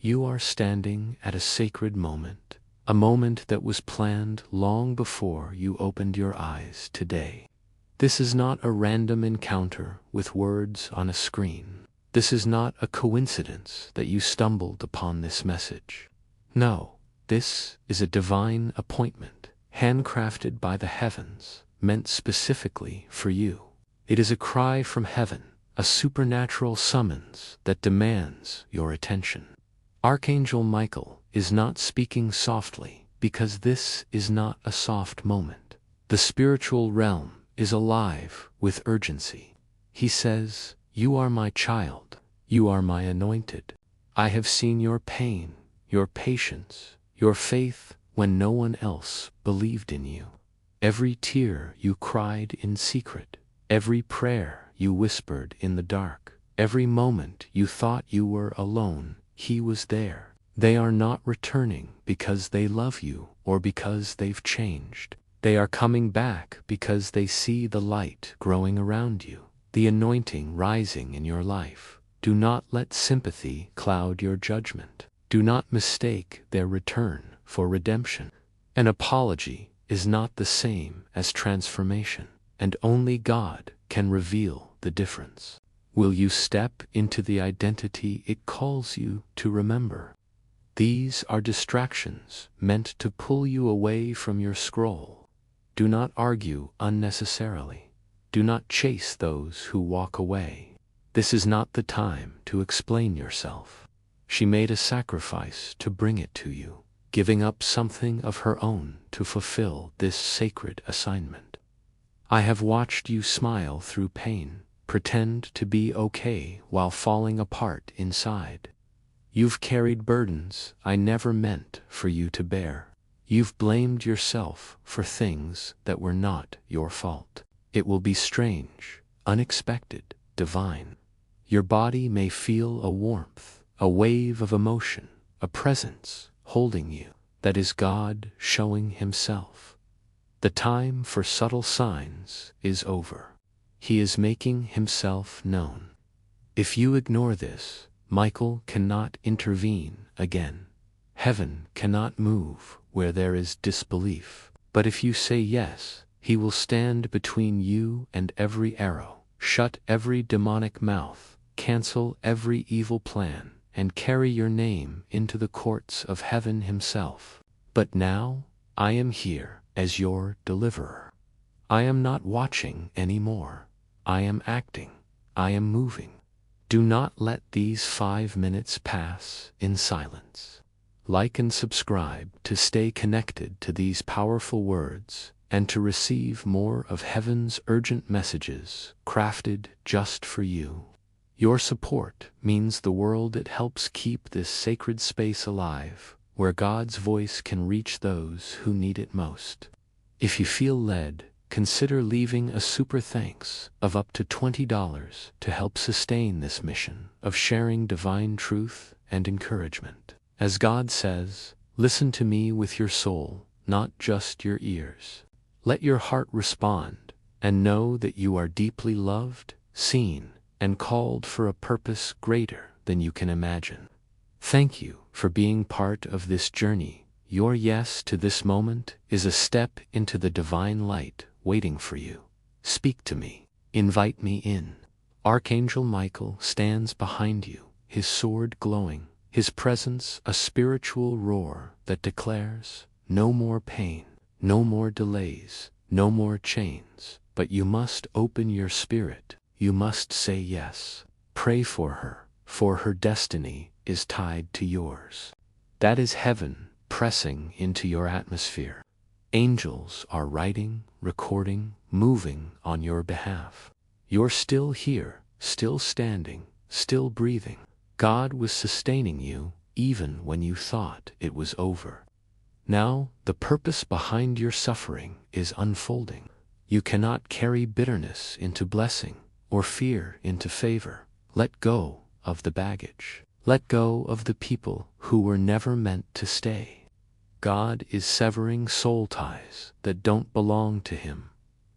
You are standing at a sacred moment, a moment that was planned long before you opened your eyes today. This is not a random encounter with words on a screen. This is not a coincidence that you stumbled upon this message. No, this is a divine appointment, handcrafted by the heavens, meant specifically for you. It is a cry from heaven, a supernatural summons that demands your attention. Archangel Michael is not speaking softly because this is not a soft moment. The spiritual realm is alive with urgency. He says, "You are my child. You are my anointed. I have seen your pain, your patience, your faith when no one else believed in you. Every tear you cried in secret, every prayer you whispered in the dark, every moment you thought you were alone, He was there. They are not returning because they love you or because they've changed. They are coming back because they see the light growing around you, the anointing rising in your life. Do not let sympathy cloud your judgment. Do not mistake their return for redemption. An apology is not the same as transformation, and only God can reveal the difference. Will you step into the identity it calls you to remember? These are distractions meant to pull you away from your scroll. Do not argue unnecessarily. Do not chase those who walk away. This is not the time to explain yourself. She made a sacrifice to bring it to you, giving up something of her own to fulfill this sacred assignment. I have watched you smile through pain, pretend to be okay while falling apart inside. You've carried burdens I never meant for you to bear. You've blamed yourself for things that were not your fault. It will be strange, unexpected, divine. Your body may feel a warmth, a wave of emotion, a presence holding you. That is God showing Himself. The time for subtle signs is over. He is making Himself known. If you ignore this, Michael cannot intervene again. Heaven cannot move where there is disbelief. But if you say yes, He will stand between you and every arrow, shut every demonic mouth, cancel every evil plan, and carry your name into the courts of heaven Himself. But now, I am here as your deliverer. I am not watching anymore. I am acting. I am moving. Do not let these 5 minutes pass in silence. Like and subscribe to stay connected to these powerful words and to receive more of heaven's urgent messages crafted just for you. Your support means the world. It helps keep this sacred space alive, where God's voice can reach those who need it most. If you feel led, consider leaving a super thanks of up to $20 to help sustain this mission of sharing divine truth and encouragement. As God says, listen to me with your soul, not just your ears. Let your heart respond, and know that you are deeply loved, seen, and called for a purpose greater than you can imagine. Thank you for being part of this journey. Your yes to this moment is a step into the divine light waiting for you. Speak to me. Invite me in. Archangel Michael stands behind you, his sword glowing, his presence a spiritual roar that declares, no more pain, no more delays, no more chains, but you must open your spirit. You must say yes. Pray for her destiny is tied to yours. That is heaven pressing into your atmosphere. Angels are writing, recording, moving on your behalf. You're still here, still standing, still breathing. God was sustaining you even when you thought it was over. Now, the purpose behind your suffering is unfolding. You cannot carry bitterness into blessing or fear into favor. Let go of the baggage. Let go of the people who were never meant to stay. God is severing soul ties that don't belong to Him.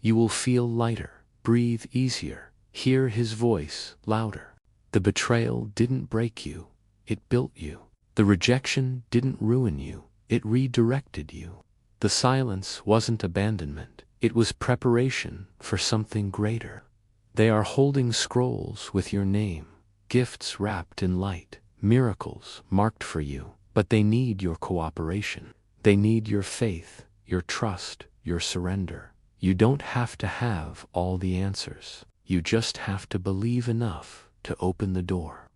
You will feel lighter, breathe easier, hear His voice louder. The betrayal didn't break you, it built you. The rejection didn't ruin you, it redirected you. The silence wasn't abandonment, it was preparation for something greater. They are holding scrolls with your name, gifts wrapped in light, miracles marked for you, but they need your cooperation. They need your faith, your trust, your surrender. You don't have to have all the answers. You just have to believe enough to open the door.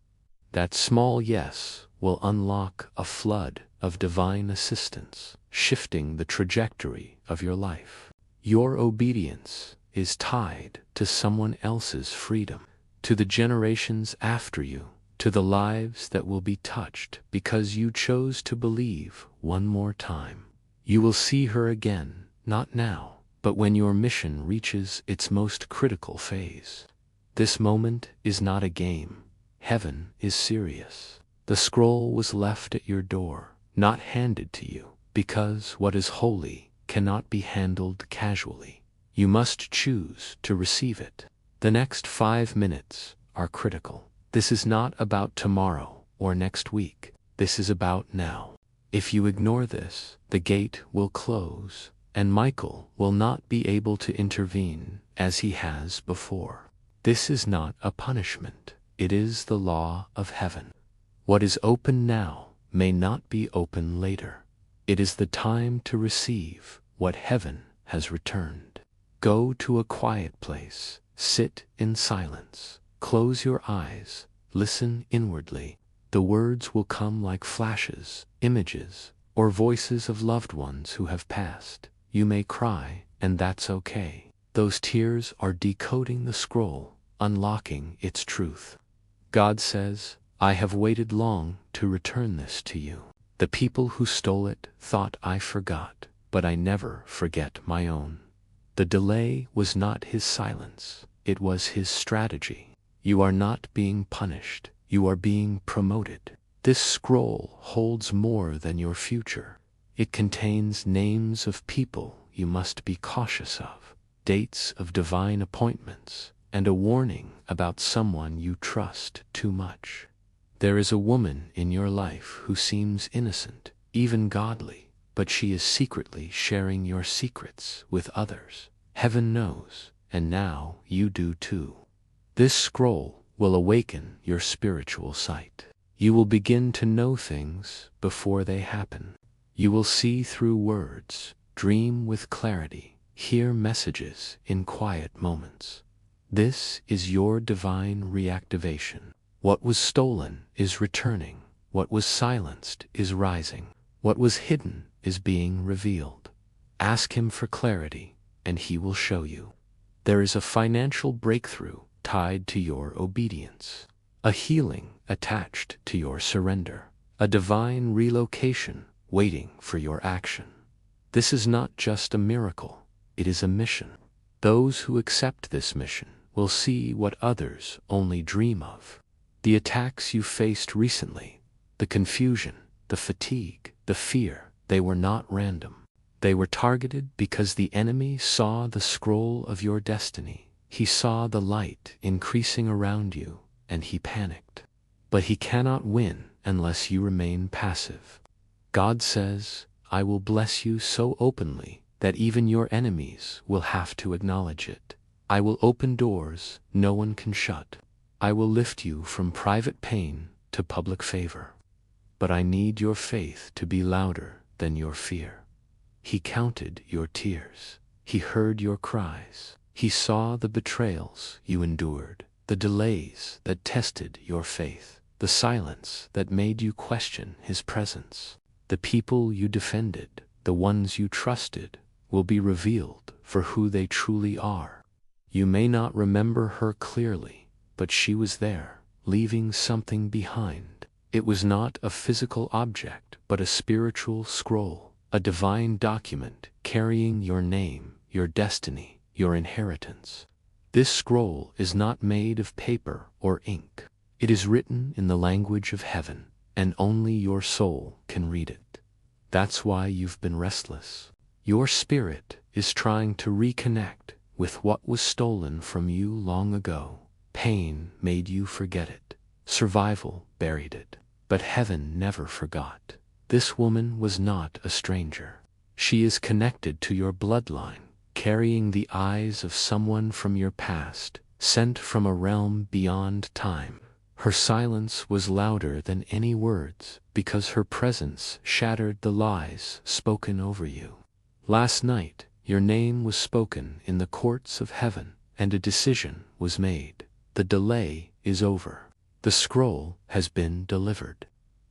That small yes will unlock a flood of divine assistance, shifting the trajectory of your life. Your obedience is tied to someone else's freedom, to the generations after you, to the lives that will be touched because you chose to believe one more time. You will see her again, not now, but when your mission reaches its most critical phase. This moment is not a game. Heaven is serious. The scroll was left at your door, not handed to you, because what is holy cannot be handled casually. You must choose to receive it. The next 5 minutes are critical. This is not about tomorrow or next week. This is about now. If you ignore this, the gate will close, and Michael will not be able to intervene as he has before. This is not a punishment. It is the law of heaven. What is open now may not be open later. It is the time to receive what heaven has returned. Go to a quiet place, sit in silence, close your eyes, listen inwardly. The words will come like flashes, images, or voices of loved ones who have passed. You may cry, and that's okay. Those tears are decoding the scroll, unlocking its truth. God says, I have waited long to return this to you. The people who stole it thought I forgot, but I never forget my own. The delay was not his silence, it was his strategy. You are not being punished, you are being promoted. This scroll holds more than your future. It contains names of people you must be cautious of, dates of divine appointments, and a warning about someone you trust too much. There is a woman in your life who seems innocent, even godly, but she is secretly sharing your secrets with others. Heaven knows, and now you do too. This scroll will awaken your spiritual sight. You will begin to know things before they happen. You will see through words, dream with clarity, hear messages in quiet moments. This is your divine reactivation. What was stolen is returning. What was silenced is rising. What was hidden is being revealed. Ask him for clarity, and he will show you. There is a financial breakthrough tied to your obedience, a healing attached to your surrender, a divine relocation waiting for your action. This is not just a miracle, it is a mission. Those who accept this mission will see what others only dream of. The attacks you faced recently, the confusion, the fatigue, the fear, they were not random. They were targeted because the enemy saw the scroll of your destiny. He saw the light increasing around you, and he panicked. But he cannot win unless you remain passive. God says, I will bless you so openly that even your enemies will have to acknowledge it. I will open doors no one can shut. I will lift you from private pain to public favor. But I need your faith to be louder than your fear. He counted your tears. He heard your cries. He saw the betrayals you endured, the delays that tested your faith, the silence that made you question his presence. The people you defended, the ones you trusted, will be revealed for who they truly are. You may not remember her clearly, but she was there, leaving something behind. It was not a physical object, but a spiritual scroll, a divine document carrying your name, your destiny, your inheritance. This scroll is not made of paper or ink. It is written in the language of heaven, and only your soul can read it. That's why you've been restless. Your spirit is trying to reconnect with what was stolen from you long ago. Pain made you forget it. Survival buried it. but heaven never forgot. This woman was not a stranger. She is connected to your bloodline, carrying the eyes of someone from your past, sent from a realm beyond time. Her silence was louder than any words, because her presence shattered the lies spoken over you. Last night, your name was spoken in the courts of heaven, and a decision was made. The delay is over. The scroll has been delivered.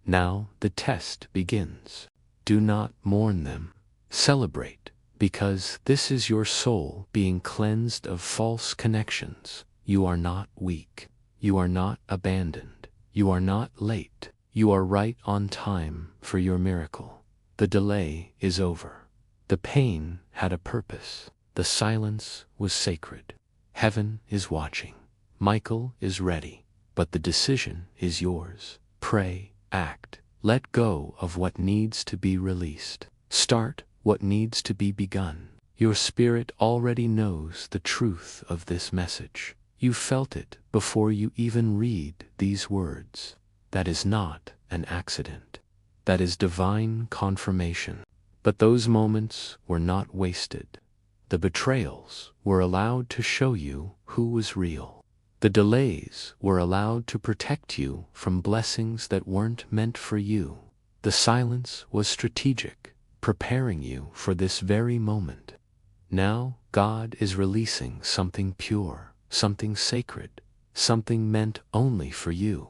Now the test begins. Do not mourn them. Celebrate, because this is your soul being cleansed of false connections. You are not weak. You are not abandoned. You are not late. You are right on time for your miracle. The delay is over. The pain had a purpose. The silence was sacred. Heaven is watching. Michael is ready. But the decision is yours. Pray, act. Let go of what needs to be released. Start what needs to be begun. Your spirit already knows the truth of this message. You felt it before you even read these words. That is not an accident. That is divine confirmation. But those moments were not wasted. The betrayals were allowed to show you who was real. The delays were allowed to protect you from blessings that weren't meant for you. The silence was strategic, preparing you for this very moment. Now God is releasing something pure, something sacred, something meant only for you.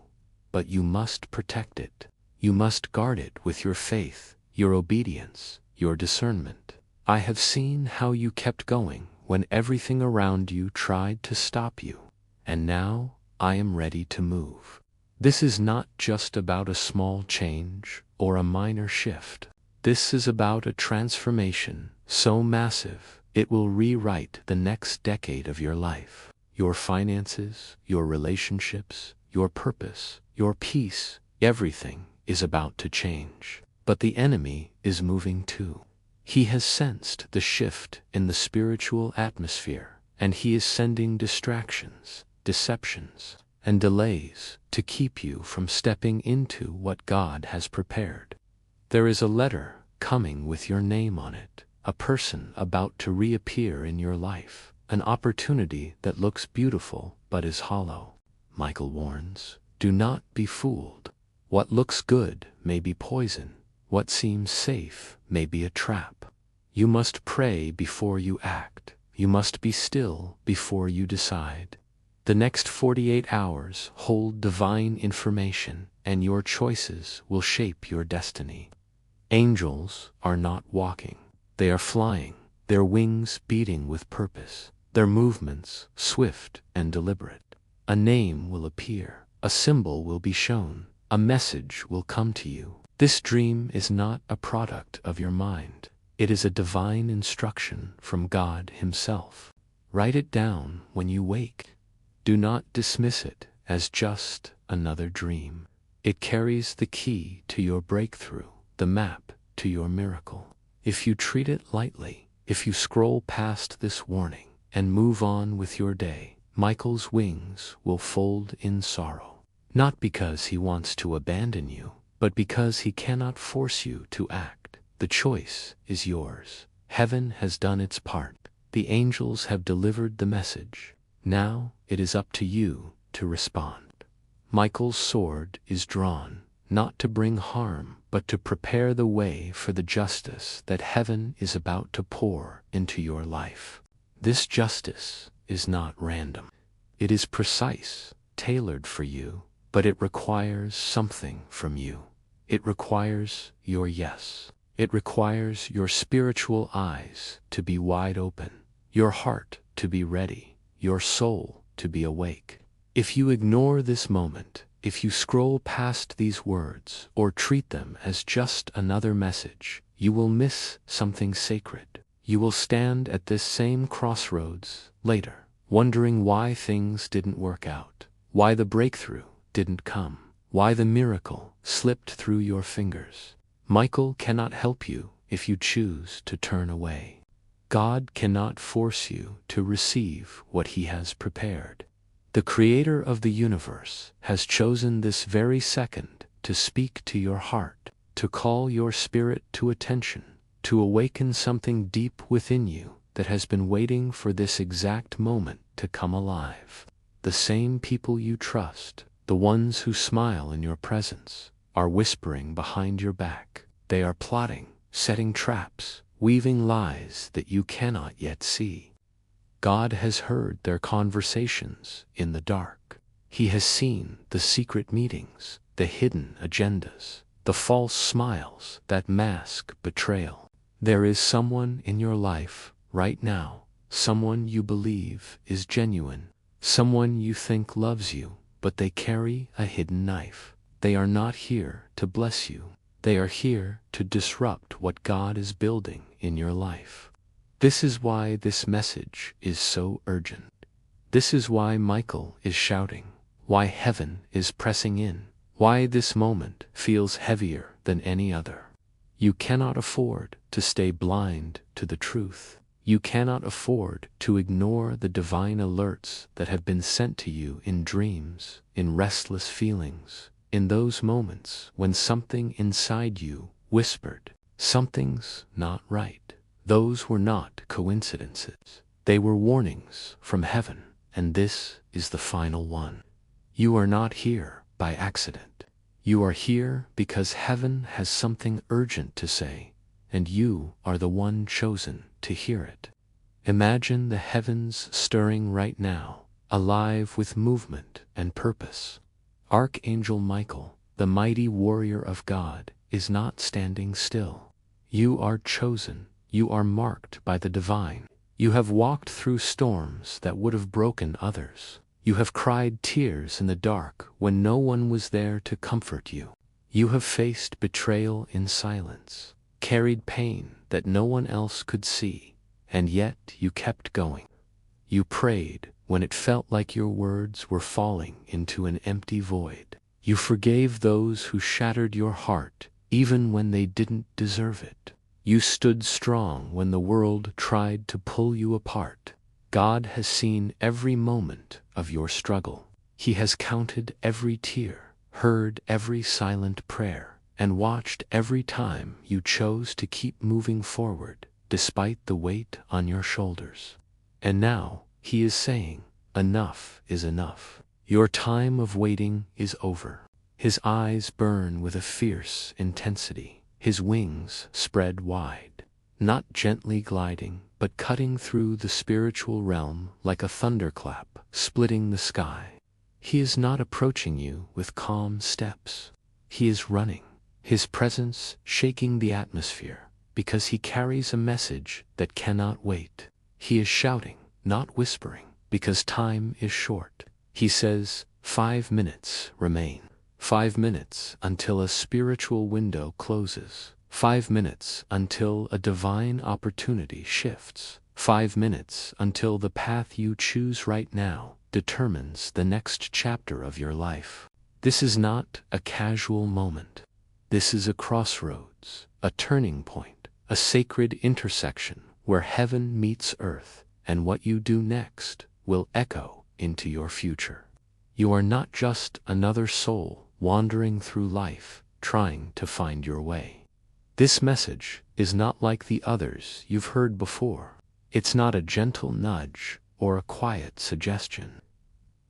But you must protect it. You must guard it with your faith, your obedience, your discernment. I have seen how you kept going when everything around you tried to stop you. And now I am ready to move. This is not just about a small change or a minor shift. This is about a transformation so massive it will rewrite the next decade of your life. Your finances, your relationships, your purpose, your peace, everything is about to change. But the enemy is moving too. He has sensed the shift in the spiritual atmosphere, and he is sending distractions, deceptions, and delays to keep you from stepping into what God has prepared. There is a letter coming with your name on it, a person about to reappear in your life, an opportunity that looks beautiful but is hollow. Michael warns, do not be fooled. What looks good may be poison. What seems safe may be a trap. You must pray before you act. You must be still before you decide. The next 48 hours hold divine information, and your choices will shape your destiny. Angels are not walking. They are flying, their wings beating with purpose, their movements swift and deliberate. A name will appear, a symbol will be shown, a message will come to you. This dream is not a product of your mind. It is a divine instruction from God Himself. Write it down when you wake. Do not dismiss it as just another dream. It carries the key to your breakthrough, the map to your miracle. If you treat it lightly, if you scroll past this warning and move on with your day, Michael's wings will fold in sorrow. Not because he wants to abandon you, but because he cannot force you to act. The choice is yours. Heaven has done its part. The angels have delivered the message. Now it is up to you to respond. Michael's sword is drawn, not to bring harm, but to prepare the way for the justice that heaven is about to pour into your life. This justice is not random. It is precise, tailored for you, but it requires something from you. It requires your yes. It requires your spiritual eyes to be wide open, your heart to be ready, your soul to be awake. If you ignore this moment, if you scroll past these words or treat them as just another message, you will miss something sacred. You will stand at this same crossroads later, wondering why things didn't work out, why the breakthrough didn't come, why the miracle slipped through your fingers. Michael cannot help you if you choose to turn away. God cannot force you to receive what He has prepared. The Creator of the universe has chosen this very second to speak to your heart, to call your spirit to attention, to awaken something deep within you that has been waiting for this exact moment to come alive. The same people you trust, the ones who smile in your presence, are whispering behind your back. They are plotting, setting traps, weaving lies that you cannot yet see. God has heard their conversations in the dark. He has seen the secret meetings, the hidden agendas, the false smiles that mask betrayal. There is someone in your life right now, someone you believe is genuine, someone you think loves you, but they carry a hidden knife. They are not here to bless you. They are here to disrupt what God is building in your life. This is why this message is so urgent. This is why Michael is shouting, why heaven is pressing in, why this moment feels heavier than any other. You cannot afford to stay blind to the truth. You cannot afford to ignore the divine alerts that have been sent to you in dreams, in restless feelings, in those moments when something inside you whispered, "Something's not right." Those were not coincidences. They were warnings from heaven, and this is the final one. You are not here by accident. You are here because heaven has something urgent to say, and you are the one chosen to hear it. Imagine the heavens stirring right now, alive with movement and purpose. Archangel Michael, the mighty warrior of God, is not standing still. You are chosen. You are marked by the divine. You have walked through storms that would have broken others. You have cried tears in the dark when no one was there to comfort you. You have faced betrayal in silence, carried pain that no one else could see, and yet you kept going. You prayed when it felt like your words were falling into an empty void. You forgave those who shattered your heart, even when they didn't deserve it. You stood strong when the world tried to pull you apart. God has seen every moment of your struggle. He has counted every tear, heard every silent prayer, and watched every time you chose to keep moving forward, despite the weight on your shoulders. And now, He is saying, enough is enough. Your time of waiting is over. His eyes burn with a fierce intensity. His wings spread wide, not gently gliding, but cutting through the spiritual realm like a thunderclap, splitting the sky. He is not approaching you with calm steps. He is running, His presence shaking the atmosphere, because He carries a message that cannot wait. He is shouting, not whispering, because time is short. He says, 5 minutes remain. 5 minutes until a spiritual window closes. 5 minutes until a divine opportunity shifts. 5 minutes until the path you choose right now determines the next chapter of your life. This is not a casual moment. This is a crossroads, a turning point, a sacred intersection where heaven meets earth, and what you do next will echo into your future. You are not just another soul wandering through life, trying to find your way. This message is not like the others you've heard before. It's not a gentle nudge or a quiet suggestion.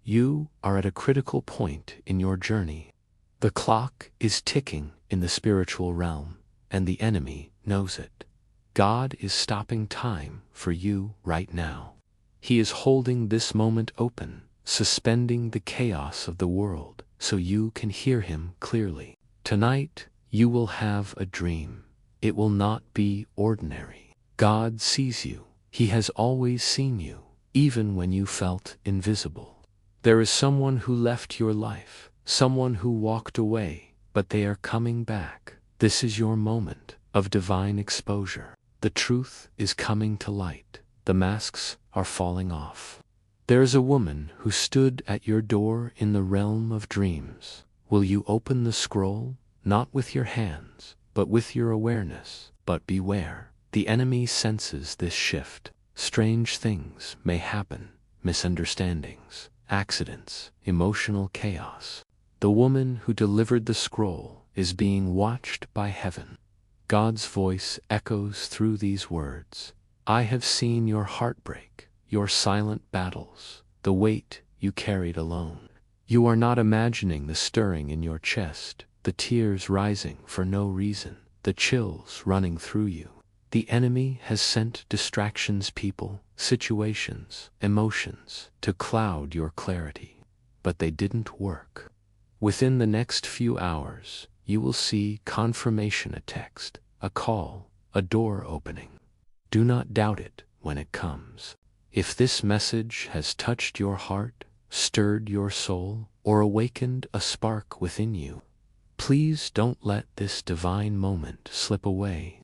You are at a critical point in your journey. The clock is ticking in the spiritual realm, and the enemy knows it. God is stopping time for you right now. He is holding this moment open, suspending the chaos of the world so you can hear Him clearly. Tonight, you will have a dream. It will not be ordinary. God sees you. He has always seen you, even when you felt invisible. There is someone who left your life, someone who walked away, but they are coming back. This is your moment of divine exposure. The truth is coming to light. The masks are falling off. There is a woman who stood at your door in the realm of dreams. Will you open the scroll, not with your hands, but with your awareness? But beware, the enemy senses this shift. Strange things may happen, misunderstandings, accidents, emotional chaos. The woman who delivered the scroll is being watched by heaven. God's voice echoes through these words. I have seen your heartbreak, your silent battles, the weight you carried alone. You are not imagining the stirring in your chest, the tears rising for no reason, the chills running through you. The enemy has sent distractions, people, situations, emotions, to cloud your clarity. But they didn't work. Within the next few hours, you will see confirmation, a text, a call, a door opening. Do not doubt it when it comes. If this message has touched your heart, stirred your soul, or awakened a spark within you, please don't let this divine moment slip away.